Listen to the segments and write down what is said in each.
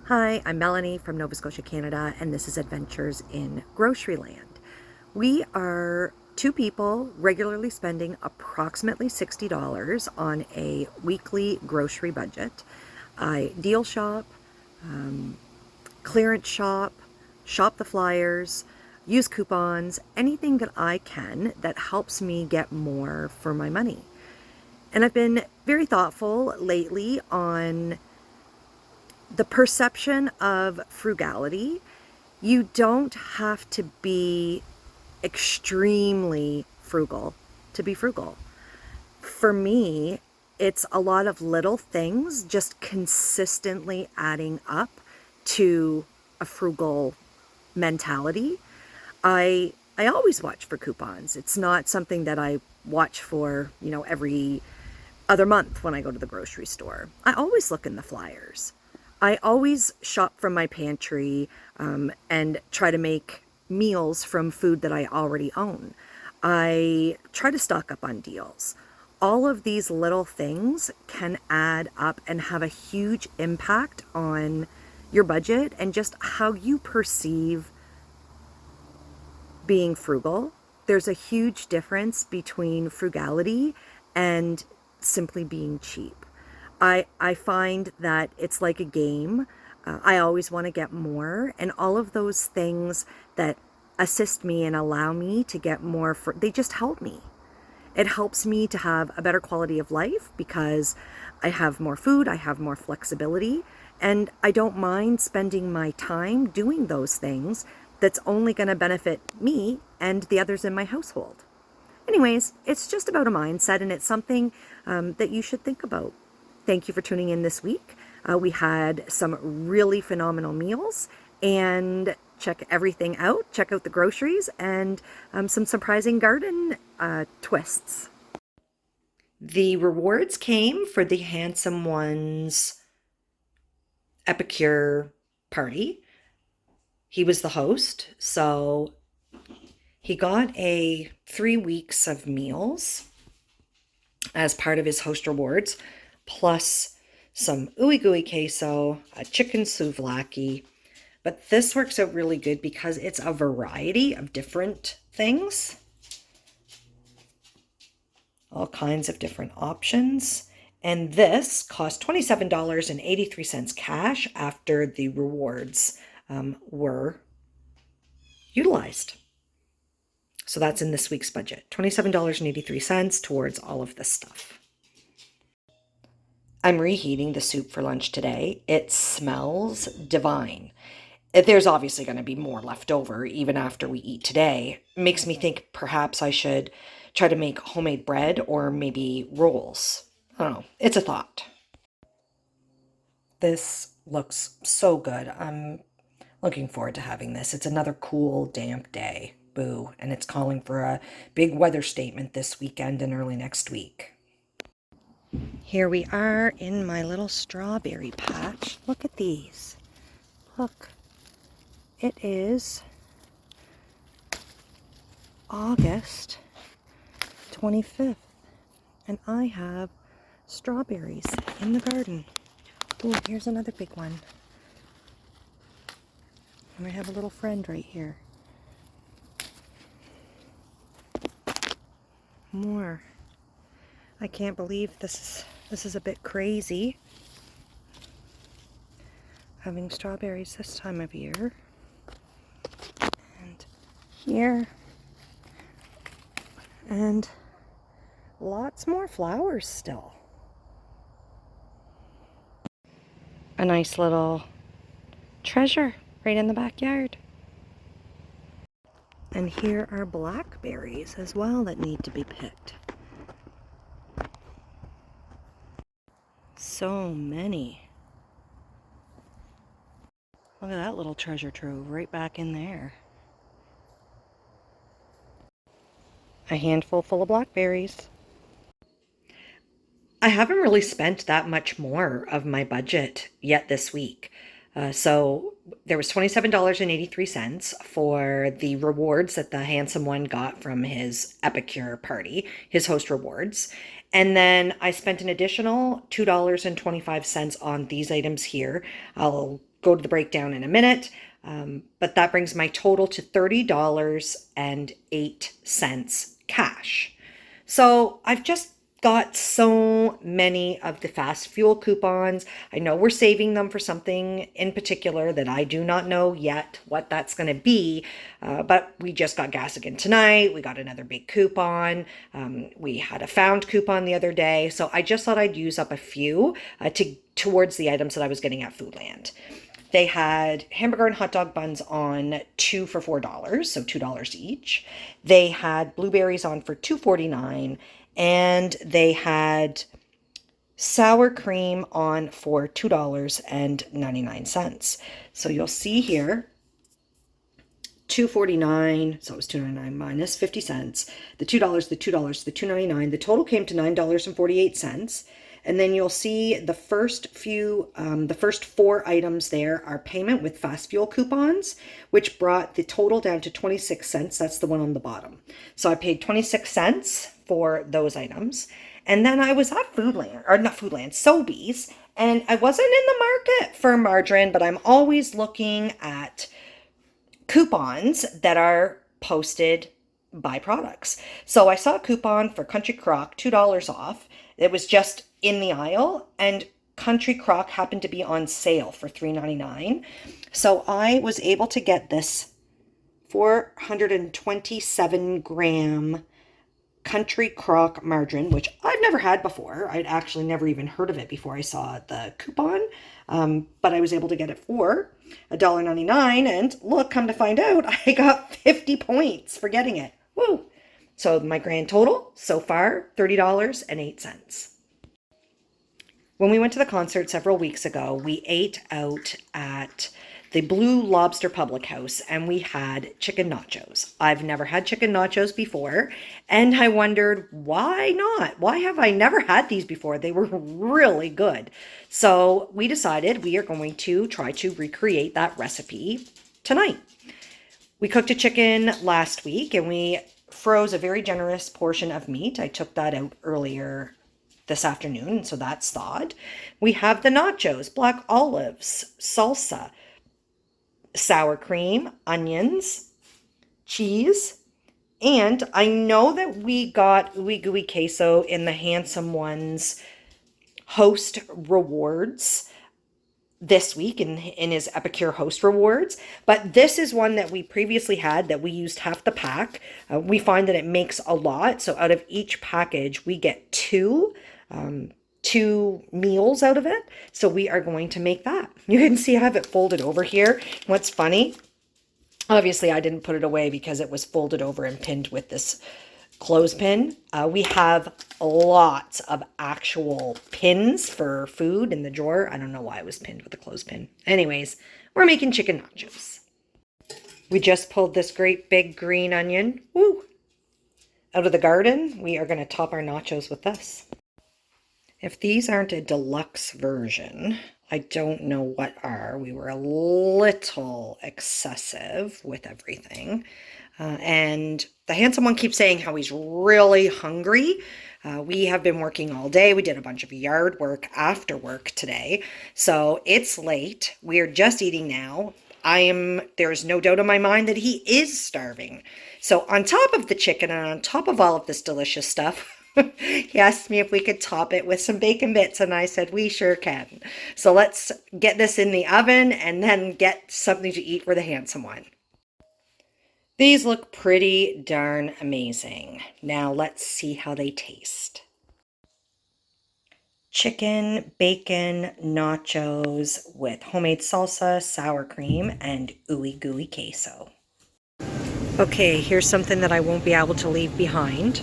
Hi, I'm Melanie from Nova Scotia, Canada, and this is Adventures in Grocery Land. We are two people regularly spending approximately $60 on a weekly grocery budget. I deal shop, clearance shop, shop the flyers, use coupons, anything that I can that helps me get more for my money. And I've been very thoughtful lately on the perception of frugality. You don't have to be extremely frugal to be frugal. For me, it's a lot of little things just consistently adding up to a frugal mentality. I always watch for coupons. It's not something that I watch for, every other month when I go to the grocery store. I always look in the flyers. I always shop from my pantry and try to make meals from food that I already own. I try to stock up on deals. All of these little things can add up and have a huge impact on your budget and just how you perceive being frugal. There's a huge difference between frugality and simply being cheap. I find that it's like a game. I always want to get more, and all of those things that assist me and allow me to get more, they just help me. It helps me to have a better quality of life because I have more food, I have more flexibility, and I don't mind spending my time doing those things that's only going to benefit me and the others in my household. Anyways, it's just about a mindset, and it's something that you should think about. Thank you for tuning in this week. We had some really phenomenal meals, and check everything out. Check out the groceries and some surprising garden twists. The rewards came for the Handsome One's Epicure party. He was the host, so he got a 3 weeks of meals as part of his host rewards, plus some ooey gooey queso, a chicken souvlaki. But this works out really good because it's a variety of different things, all kinds of different options. And this cost $27.83 cash after the rewards were utilized. So that's in this week's budget, $27.83 towards all of this stuff. I'm reheating the soup for lunch today. It smells divine. There's obviously going to be more left over even after we eat today. It makes me think perhaps I should try to make homemade bread or maybe rolls. I don't know. It's a thought. This looks so good. I'm looking forward to having this. It's another cool, damp day. Boo. And it's calling for a big weather statement this weekend and early next week. Here we are in my little strawberry patch. Look at these. Look. It is August 25th, and I have strawberries in the garden. Oh, here's another big one. And I have a little friend right here. More. I can't believe this is a bit crazy. Having strawberries this time of year. And here. And lots more flowers still. A nice little treasure right in the backyard. And here are blackberries as well that need to be picked. So many. Look at that little treasure trove right back in there. A handful full of blackberries. I haven't really spent that much more of my budget yet this week. So there was $27.83 for the rewards that the handsome one got from his Epicure party, his host rewards. And then I spent an additional $2.25 on these items here. I'll go to the breakdown in a minute, but that brings my total to $30.08 cash. So I've just got so many of the fast fuel coupons. I know we're saving them for something in particular that I do not know yet what that's going to be, but we just got gas again tonight. We got another big coupon. We had a found coupon the other day. So I just thought I'd use up a few towards the items that I was getting at Foodland. They had hamburger and hot dog buns on 2 for $4, so $2 each. They had blueberries on for $2.49, and they had sour cream on for $2.99. So you'll see here, $2.49, so it was $2.99 minus 50 cents. The $2, the $2, the $2.99. The total came to $9.48. And then you'll see the first four items there are payment with fast fuel coupons, which brought the total down to 26 cents. That's the one on the bottom. So I paid 26 cents for those items. And then I was at Sobeys, and I wasn't in the market for margarine, but I'm always looking at coupons that are posted by products. So I saw a coupon for Country Crock, $2 off. It was just in the aisle, and Country Crock happened to be on sale for $3.99. So I was able to get this 427 gram Country Crock margarine, which I've never had before. I'd actually never even heard of it before I saw the coupon, but I was able to get it for $1.99, and look, come to find out, I got 50 points for getting it. Woo! So my grand total so far, $30.08. When we went to the concert several weeks ago, we ate out at the Blue Lobster Public House, and we had chicken nachos. I've never had chicken nachos before, and I wondered, why not? Why have I never had these before? They were really good. So we decided we are going to try to recreate that recipe tonight. We cooked a chicken last week, and we froze a very generous portion of meat. I took that out earlier this afternoon, so that's thawed. We have the nachos, black olives, salsa, sour cream, onions, cheese, and I know that we got Ooey Gooey Queso in the Handsome Ones host rewards this week in his Epicure host rewards, but this is one that we previously had that we used half the pack. We find that it makes a lot, so out of each package we get two meals out of it. So we are going to make that. You can see I have it folded over here. What's funny, obviously I didn't put it away because it was folded over and pinned with this clothespin. We have lots of actual pins for food in the drawer. I don't know why it was pinned with a clothespin. Anyways, we're making chicken nachos. We just pulled this great big green onion, out of the garden. We are going to top our nachos with this. If these aren't a deluxe version, I don't know what are. We were a little excessive with everything. And the Handsome One keeps saying how he's really hungry. We have been working all day. We did a bunch of yard work after work today. So it's late. We are just eating now. There's no doubt in my mind that he is starving. So on top of the chicken and on top of all of this delicious stuff, he asked me if we could top it with some bacon bits, and I said we sure can. So let's get this in the oven and then get something to eat for the Handsome One. These look pretty darn amazing. Now let's see how they taste. Chicken, bacon, nachos with homemade salsa, sour cream, and Ooey Gooey Queso. Okay, here's something that I won't be able to leave behind.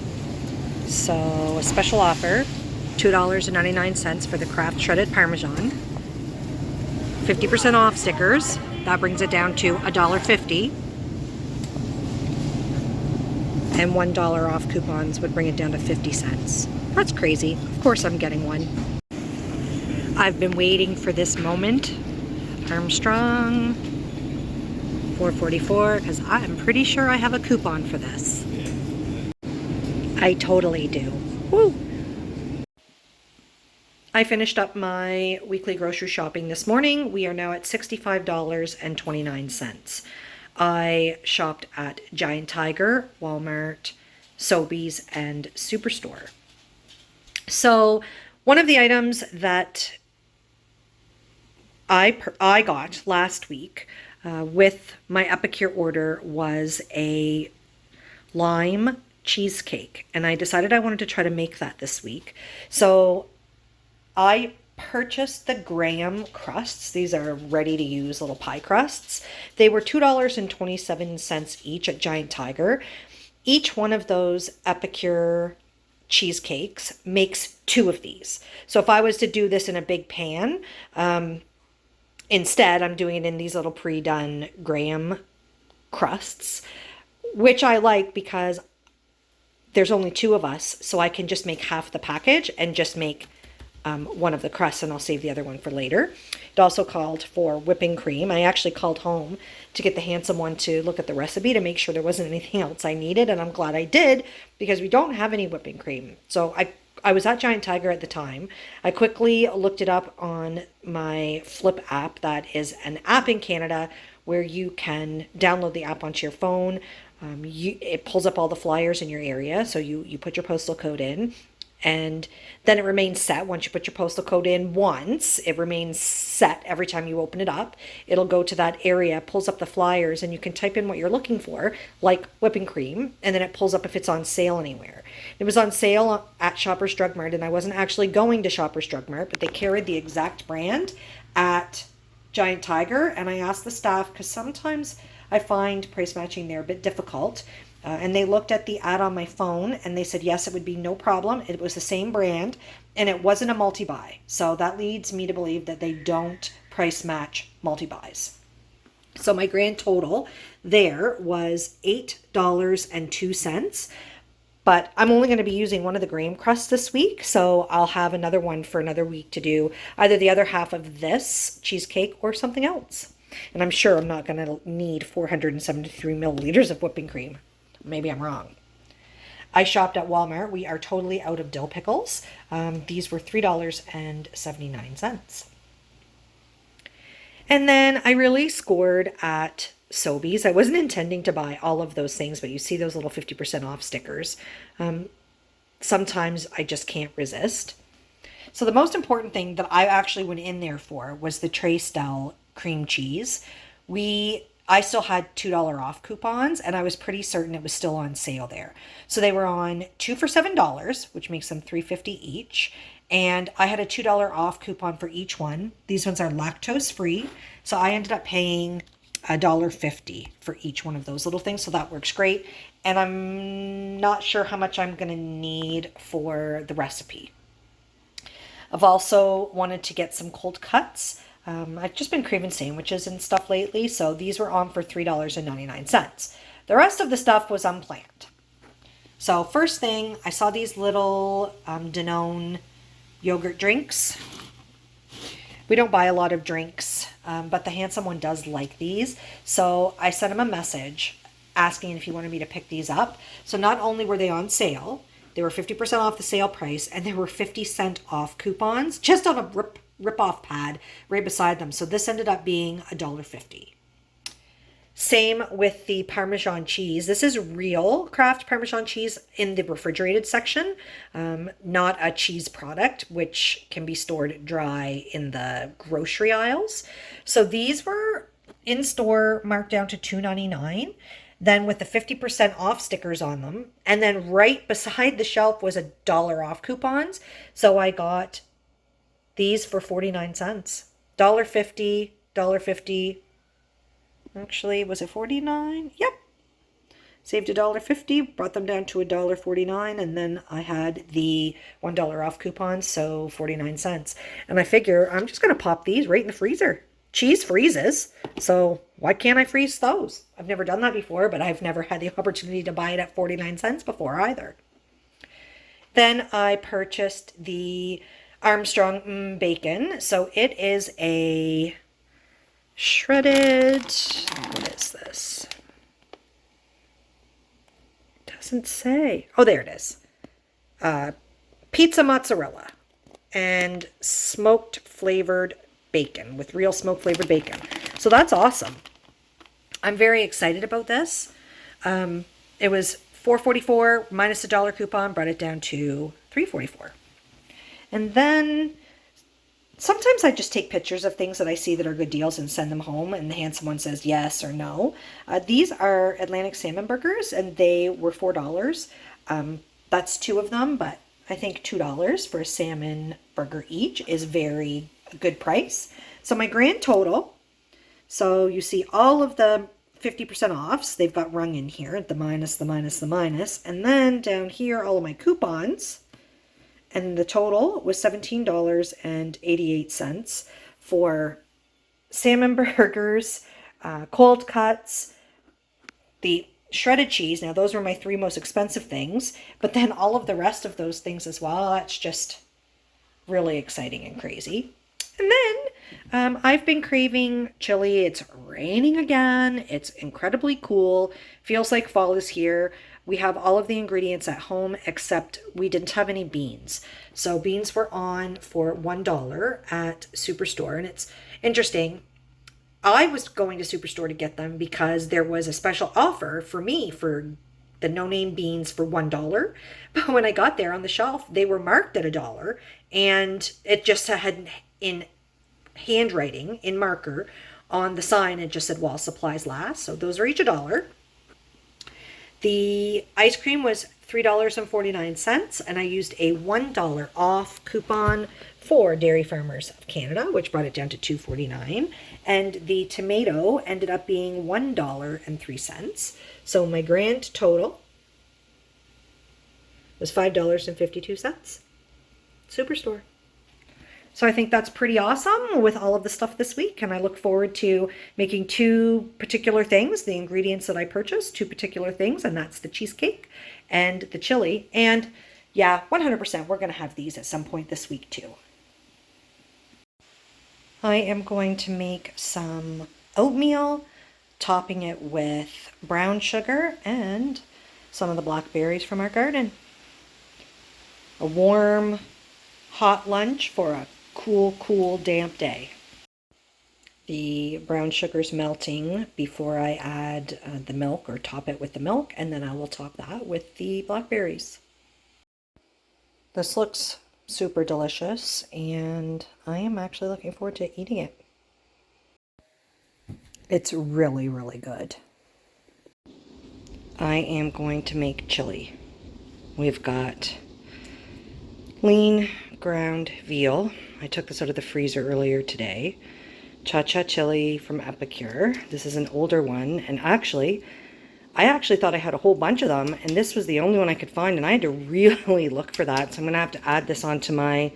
So a special offer, $2.99 for the Kraft Shredded Parmesan. 50% off stickers. That brings it down to $1.50. And $1 off coupons would bring it down to 50 cents. That's crazy. Of course I'm getting one. I've been waiting for this moment. Armstrong, $4.44, because I'm pretty sure I have a coupon for this. I totally do. Woo! I finished up my weekly grocery shopping this morning. We are now at $65.29. I shopped at Giant Tiger, Walmart, Sobeys, and Superstore. So one of the items that I got last week with my Epicure order was a lime cheesecake, and I decided I wanted to try to make that this week. So I purchased the graham crusts. These are ready to use little pie crusts. They were $2.27 each at Giant Tiger. Each one of those Epicure cheesecakes makes two of these. So if I was to do this in a big pan, instead I'm doing it in these little pre-done graham crusts, which I like because there's only two of us, so I can just make half the package and just make one of the crusts, and I'll save the other one for later. It also called for whipping cream. I actually called home to get the handsome one to look at the recipe to make sure there wasn't anything else I needed, and I'm glad I did because we don't have any whipping cream. So I was at Giant Tiger at the time. I quickly looked it up on my Flip app. That is an app in Canada where you can download the app onto your phone. It pulls up all the flyers in your area, so you put your postal code in, and then it remains set. Once you put your postal code in once, it remains set every time you open it up. It'll go to that area, pulls up the flyers, and you can type in what you're looking for, like whipping cream, and then it pulls up if it's on sale anywhere. It was on sale at Shoppers Drug Mart, and I wasn't actually going to Shoppers Drug Mart, but they carried the exact brand at Giant Tiger, and I asked the staff, because sometimes I find price matching there a bit difficult. And they looked at the ad on my phone and they said, yes, it would be no problem. It was the same brand and it wasn't a multi-buy. So that leads me to believe that they don't price match multi-buys. So my grand total there was $8.02. But I'm only going to be using one of the graham crusts this week. So I'll have another one for another week to do either the other half of this cheesecake or something else. And I'm sure I'm not going to need 473 milliliters of whipping cream. Maybe I'm wrong. I shopped at Walmart. We are totally out of dill pickles. These were $3.79. And then I really scored at Sobeys. I wasn't intending to buy all of those things, but you see those little 50% off stickers. Sometimes I just can't resist. So the most important thing that I actually went in there for was the tray style cream cheese. I still had $2 off coupons, and I was pretty certain it was still on sale there. So they were on 2 for $7, which makes them $3.50 each. And I had a $2 off coupon for each one. These ones are lactose free. So I ended up paying $1.50 for each one of those little things. So that works great. And I'm not sure how much I'm going to need for the recipe. I've also wanted to get some cold cuts. I've just been craving sandwiches and stuff lately, so these were on for $3.99. The rest of the stuff was unplanned. So first thing, I saw these little Danone yogurt drinks. We don't buy a lot of drinks, but the handsome one does like these. So I sent him a message asking if he wanted me to pick these up. So not only were they on sale, they were 50% off the sale price, and there were 50-cent off coupons just on a rip-off pad right beside them. So this ended up being $1.50. Same with the Parmesan cheese. This is real Kraft Parmesan cheese in the refrigerated section, not a cheese product, which can be stored dry in the grocery aisles. So these were in store marked down to $2.99. Then with the 50% off stickers on them. And then right beside the shelf was $1 off coupons. So I got these for 49 cents. $1.50, $1.50. Actually, was it 49? Yep. Saved $1.50, brought them down to $1.49, and then I had the $1 off coupons, so 49 cents. And I figure I'm just going to pop these right in the freezer. Cheese freezes, so why can't I freeze those? I've never done that before, but I've never had the opportunity to buy it at 49 cents before either. Then I purchased the Armstrong bacon. So it is a shredded, what is this? Doesn't say. Oh, there it is. Pizza mozzarella. and smoked flavored bacon with real smoke flavored bacon. So that's awesome. I'm very excited about this. It was $4.44 minus $1 coupon, brought it down to $3.44. And then sometimes I just take pictures of things that I see that are good deals and send them home, and the handsome one says yes or no. These are Atlantic salmon burgers, and they were $4. That's two of them, but I think $2 for a salmon burger each is very good price. So my grand total, so you see all of the 50% offs, they've got rung in here, the minus, the minus, the minus, and then down here all of my coupons. And the total was $17.88 for salmon burgers, cold cuts, the shredded cheese. Now, those were my three most expensive things, but then all of the rest of those things as well. That's just really exciting and crazy. And then I've been craving chili. It's raining again. It's incredibly cool. Feels like fall is here. We have all of the ingredients at home, except we didn't have any beans. So beans were on for $1 at Superstore. And it's interesting. I was going to Superstore to get them because there was a special offer for me for the no-name beans for $1. But when I got there on the shelf, they were marked at $1. And it just had in handwriting, in marker, on the sign, it just said, while supplies last. So those are each $1. The ice cream was $3.49, and I used a $1 off coupon for Dairy Farmers of Canada, which brought it down to $2.49. And the tomato ended up being $1.03. So my grand total was $5.52. Superstore. So I think that's pretty awesome with all of the stuff this week. And I look forward to making two particular things, the ingredients that I purchased, two particular things, and that's the cheesecake and the chili. And yeah, 100% we're going to have these at some point this week too. I am going to make some oatmeal, topping it with brown sugar and some of the blackberries from our garden. A warm, hot lunch for a cool, damp day. The brown sugar's melting before I add the milk or top it with the milk, and then I will top that with the blackberries. This looks super delicious, and I am actually looking forward to eating it. It's really good. I am going to make chili. We've got lean ground veal. I took this out of the freezer earlier today. Cha-cha chili from Epicure. This is an older one, and I actually thought I had a whole bunch of them, and this was the only one I could find, and I had to really look for that, so I'm going to have to add this onto my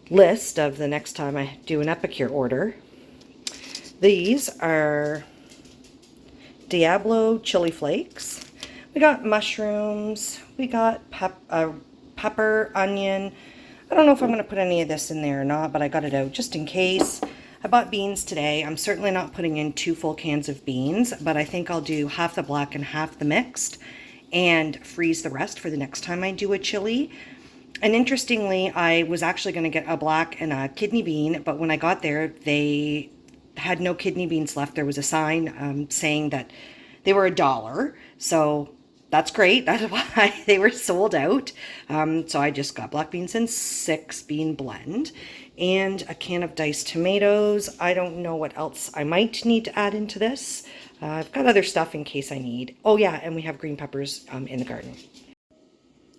list of the next time I do an Epicure order. These are Diablo chili flakes. We got mushrooms. We got pepper, onion. I don't know if I'm going to put any of this in there or not, but I got it out just in case. I bought beans today. I'm certainly not putting in 2 full cans of beans, but I think I'll do half the black and half the mixed and freeze the rest for the next time I do a chili. And interestingly, I was actually going to get a black and a kidney bean, but when I got there, they had no kidney beans left. There was a sign saying that they were $1. So that's great. That's why they were sold out. So I just got black beans and 6-bean blend and a can of diced tomatoes. I don't know what else I might need to add into this. I've got other stuff in case I need. Oh yeah, and we have green peppers in the garden.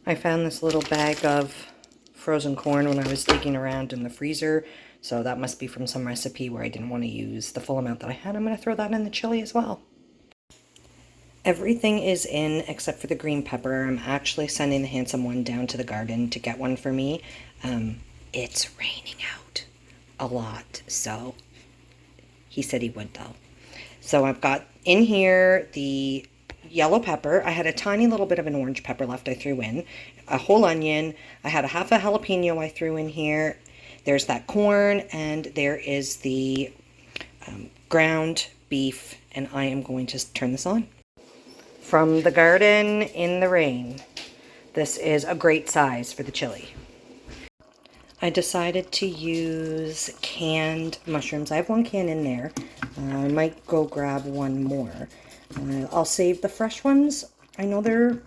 I found this little bag of frozen corn when I was digging around in the freezer. So that must be from some recipe where I didn't want to use the full amount that I had. I'm going to throw that in the chili as well. Everything is in except for the green pepper. I'm actually sending the handsome one down to the garden to get one for me. It's raining out a lot, so he said he would though. So I've got in here the yellow pepper. I had a tiny little bit of an orange pepper left I threw in. A whole onion. I had a half a jalapeno I threw in here. There's that corn, and there is the ground beef, and I am going to turn this on. From the garden in the rain. This is a great size for the chili. I decided to use canned mushrooms. I have one can in there. I might go grab one more. I'll save the fresh ones. I know they're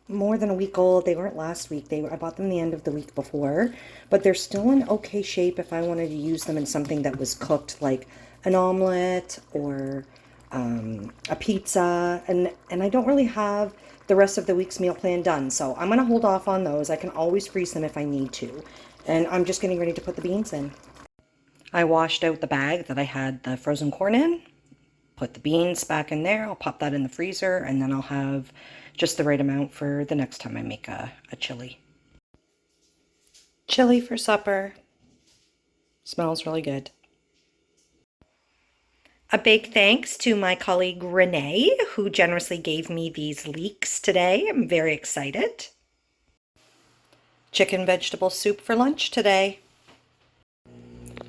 more than a week old. They weren't last week. I bought them the end of the week before, but they're still in okay shape if I wanted to use them in something that was cooked, like an omelet or a pizza. And I don't really have the rest of the week's meal plan done, so I'm going to hold off on those. I can always freeze them if I need to. And I'm just getting ready to put the beans in. I washed out the bag that I had the frozen corn in, put the beans back in there. I'll pop that in the freezer, and then I'll have just the right amount for the next time I make a chili. Chili for supper. Smells really good. A big thanks to my colleague Renee, who generously gave me these leeks today. I'm very excited. Chicken vegetable soup for lunch today.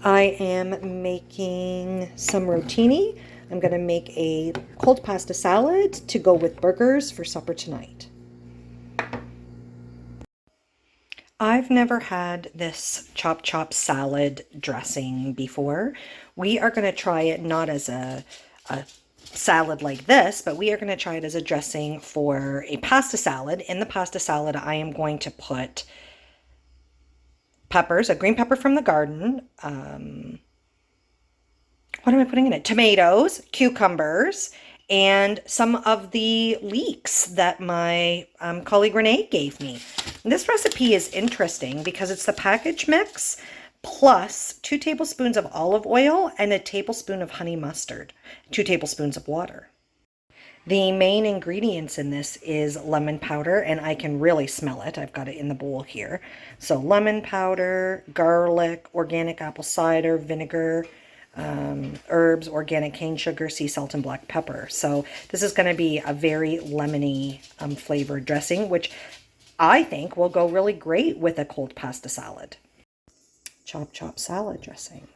I am making some rotini. I'm going to make a cold pasta salad to go with burgers for supper tonight. I've never had this chop salad dressing before. We are going to try it not as a salad like this, but we are going to try it as a dressing for a pasta salad. In the pasta salad, I am going to put peppers, a green pepper from the garden. What am I putting in it? Tomatoes, cucumbers, and some of the leeks that my colleague Renee gave me. And this recipe is interesting because it's the package mix plus 2 tablespoons of olive oil and a tablespoon of honey mustard, 2 tablespoons of water. The main ingredients in this is lemon powder, and I can really smell it. I've got it in the bowl here. So lemon powder, garlic, organic apple cider vinegar, herbs, organic cane sugar, sea salt, and black pepper. So this is going to be a very lemony flavored dressing, which I think will go really great with a cold pasta salad. Chop salad dressing.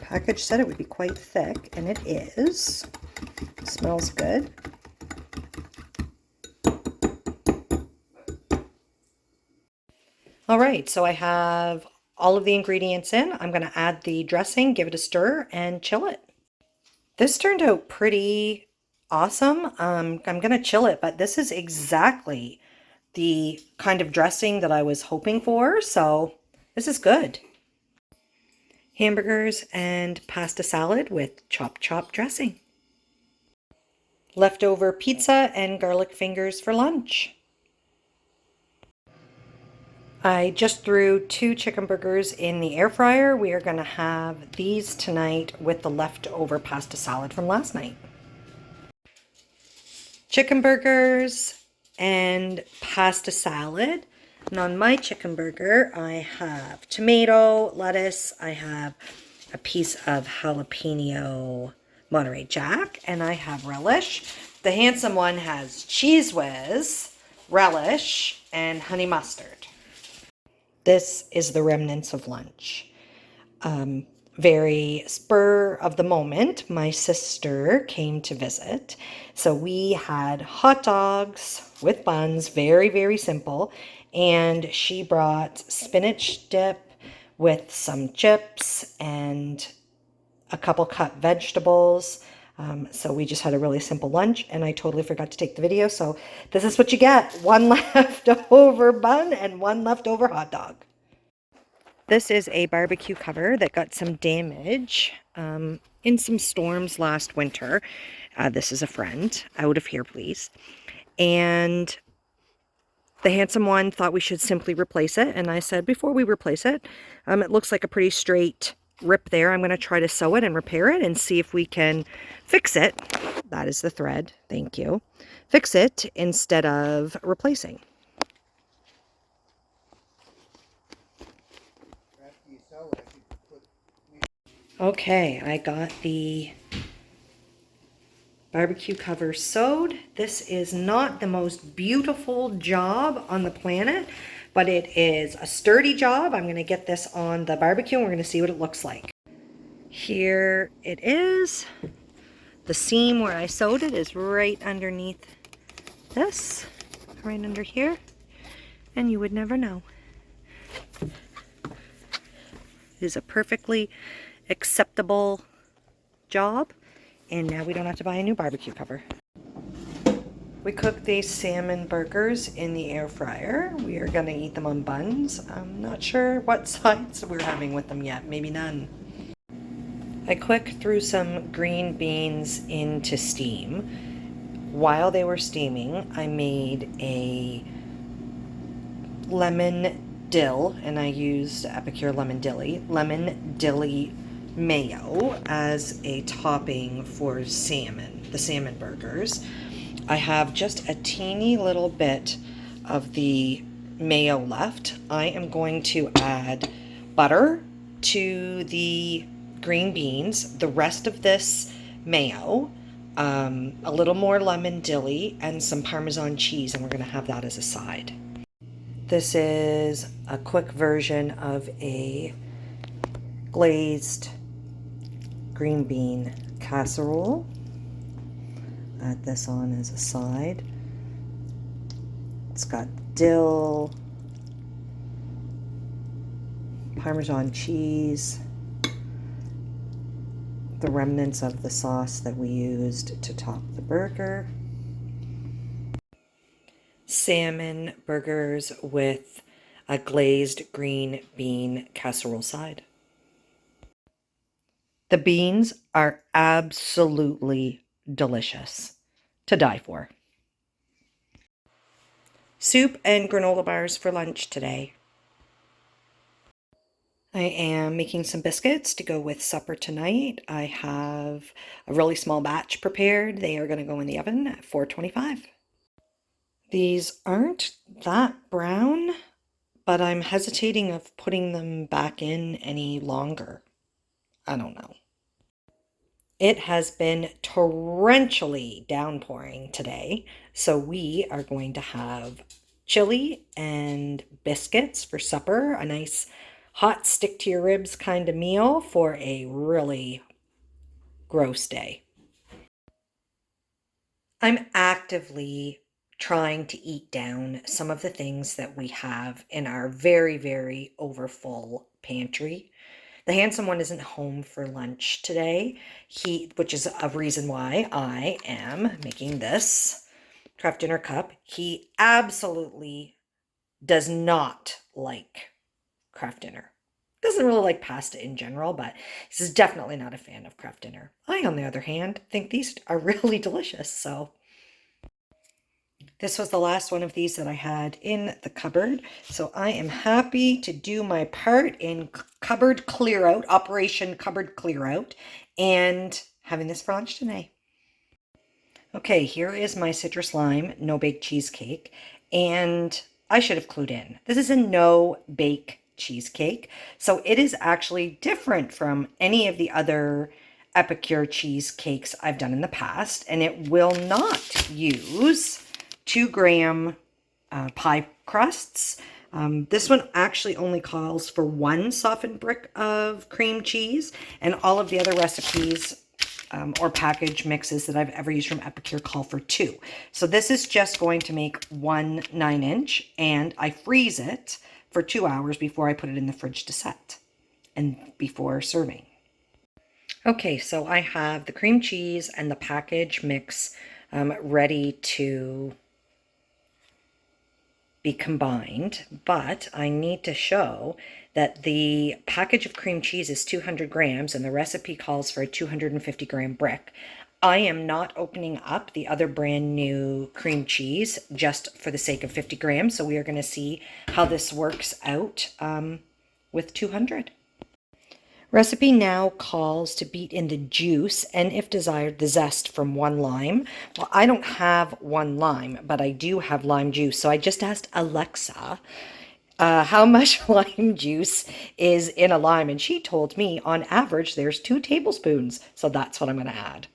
Package said it would be quite thick, and it is. Smells good. All right, so I have all of the ingredients in. I'm going to add the dressing, give it a stir, and chill it. This turned out pretty awesome. I'm going to chill it, but this is exactly the kind of dressing that I was hoping for, so this is good. Hamburgers and pasta salad with chop dressing. Leftover pizza and garlic fingers for lunch. I just threw 2 chicken burgers in the air fryer. We are going to have these tonight with the leftover pasta salad from last night. Chicken burgers and pasta salad. And on my chicken burger, I have tomato, lettuce, I have a piece of jalapeno Monterey Jack, and I have relish. The handsome one has Cheese Whiz, relish, and honey mustard. This is the remnants of lunch. Very spur of the moment, my sister came to visit. So we had hot dogs with buns, very simple. And she brought spinach dip with some chips and a couple cut vegetables. So we just had a really simple lunch, and I totally forgot to take the video. So this is what you get. 1 leftover bun and 1 leftover hot dog. This is a barbecue cover that got some damage in some storms last winter. This is a friend. Out of here, please. And the handsome one thought we should simply replace it. And I said, before we replace it, it looks like a pretty straight rip there. I'm going to try to sew it and repair it and see if we can fix it. That is the thread. Thank you. Fix it instead of replacing. Okay, I got the barbecue cover sewed. This is not the most beautiful job on the planet, but it is a sturdy job. I'm going to get this on the barbecue and we're going to see what it looks like. Here it is. The seam where I sewed it is right underneath this, right under here, and you would never know. It is a perfectly acceptable job, and now we don't have to buy a new barbecue cover. We cooked these salmon burgers in the air fryer. We are going to eat them on buns. I'm not sure what sides we're having with them yet, maybe none. I quick threw some green beans into steam. While they were steaming, I made a lemon dill, and I used Epicure lemon dilly mayo as a topping for the salmon burgers. I have just a teeny little bit of the mayo left. I am going to add butter to the green beans, the rest of this mayo, a little more lemon dilly, and some Parmesan cheese, and we're going to have that as a side. This is a quick version of a glazed green bean casserole. Add this on as a side. It's got dill, Parmesan cheese, the remnants of the sauce that we used to top the burger. Salmon burgers with a glazed green bean casserole side. The beans are absolutely delicious, to die for. Soup and granola bars for lunch today. I am making some biscuits to go with supper tonight. I have a really small batch prepared. They are going to go in the oven at 425. These aren't that brown, but I'm hesitating of putting them back in any longer. I don't know. It has been torrentially downpouring today, so we are going to have chili and biscuits for supper, a nice hot stick to your ribs kind of meal for a really gross day. I'm actively trying to eat down some of the things that we have in our very, very overfull pantry. The handsome one isn't home for lunch today, which is a reason why I am making this Kraft Dinner cup. He absolutely does not like Kraft Dinner. Doesn't really like pasta in general, but he's definitely not a fan of Kraft Dinner. I, on the other hand, think these are really delicious, so this was the last one of these that I had in the cupboard, so I am happy to do my part in cupboard clear out, Operation Cupboard Clear Out, and having this for lunch today. Okay, here is my citrus lime no-bake cheesecake, and I should have clued in. This is a no-bake cheesecake, so it is actually different from any of the other Epicure cheesecakes I've done in the past, and it will not use 2-gram pie crusts. This one actually only calls for 1 softened brick of cream cheese, and all of the other recipes or package mixes that I've ever used from Epicure call for 2. So this is just going to make 1 9-inch, and I freeze it for 2 hours before I put it in the fridge to set and before serving. Okay, so I have the cream cheese and the package mix ready to be combined, but I need to show that the package of cream cheese is 200 grams and the recipe calls for a 250 gram brick. I am not opening up the other brand new cream cheese just for the sake of 50 grams, so we are going to see how this works out with 200. Recipe now calls to beat in the juice and, if desired, the zest from 1 lime. Well, I don't have 1 lime, but I do have lime juice. So I just asked Alexa how much lime juice is in a lime, and she told me on average there's 2 tablespoons. So that's what I'm going to add.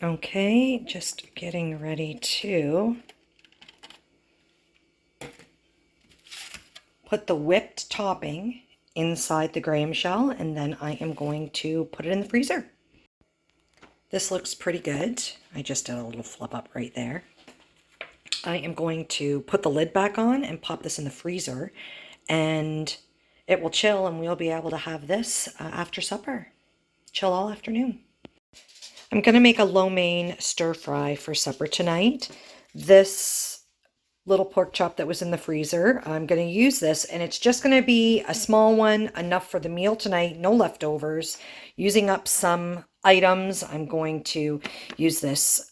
Okay, just getting ready to put the whipped topping inside the graham shell, and then I am going to put it in the freezer. This looks pretty good. I just did a little flip up right there. I am going to put the lid back on and pop this in the freezer, and it will chill, and we'll be able to have this after supper. Chill all afternoon. I'm going to make a lo mein stir fry for supper tonight. This little pork chop that was in the freezer, I'm going to use this, and it's just going to be a small one, enough for the meal tonight, no leftovers. Using up some items, I'm going to use this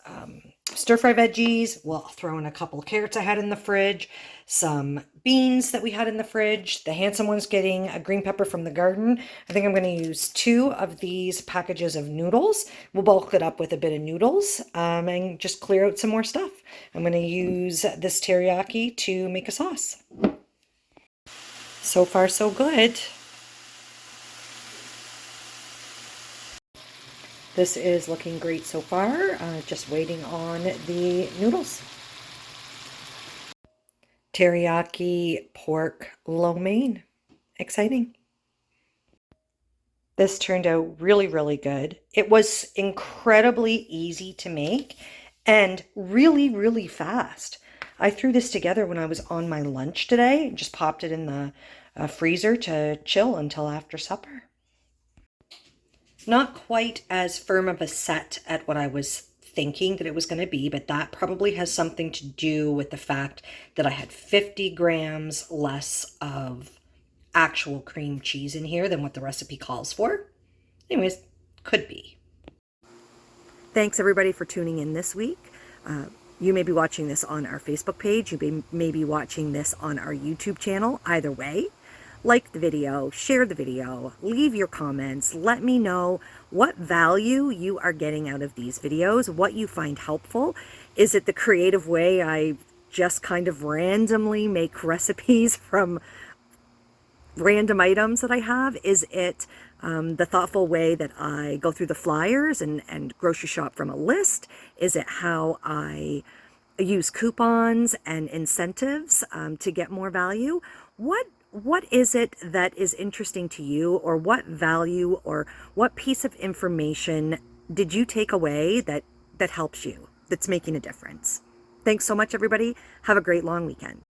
stir fry veggies. We'll throw in a couple of carrots I had in the fridge, some beans that we had in the fridge. The handsome one's getting a green pepper from the garden. I think I'm going to use 2 of these packages of noodles. We'll bulk it up with a bit of noodles and just clear out some more stuff. I'm going to use this teriyaki to make a sauce. So far, so good. This is looking great so far. Just waiting on the noodles. Teriyaki pork lo mein. Exciting. This turned out really, really good. It was incredibly easy to make and really, really fast. I threw this together when I was on my lunch today and just popped it in the freezer to chill until after supper. Not quite as firm of a set at what I was thinking that it was going to be, but that probably has something to do with the fact that I had 50 grams less of actual cream cheese in here than what the recipe calls for. Anyways, could be. Thanks everybody for tuning in this week. You may be watching this on our Facebook page. You may be watching this on our YouTube channel. Either way, like the video, share the video, leave your comments. Let me know what value you are getting out of these videos, what you find helpful. Is it the creative way I just kind of randomly make recipes from random items that I have? Is it the thoughtful way that I go through the flyers and grocery shop from a list? Is it how I use coupons and incentives to get more value? What is it that is interesting to you, or what value or what piece of information did you take away that helps you, that's making a difference? Thanks so much, everybody. Have a great long weekend.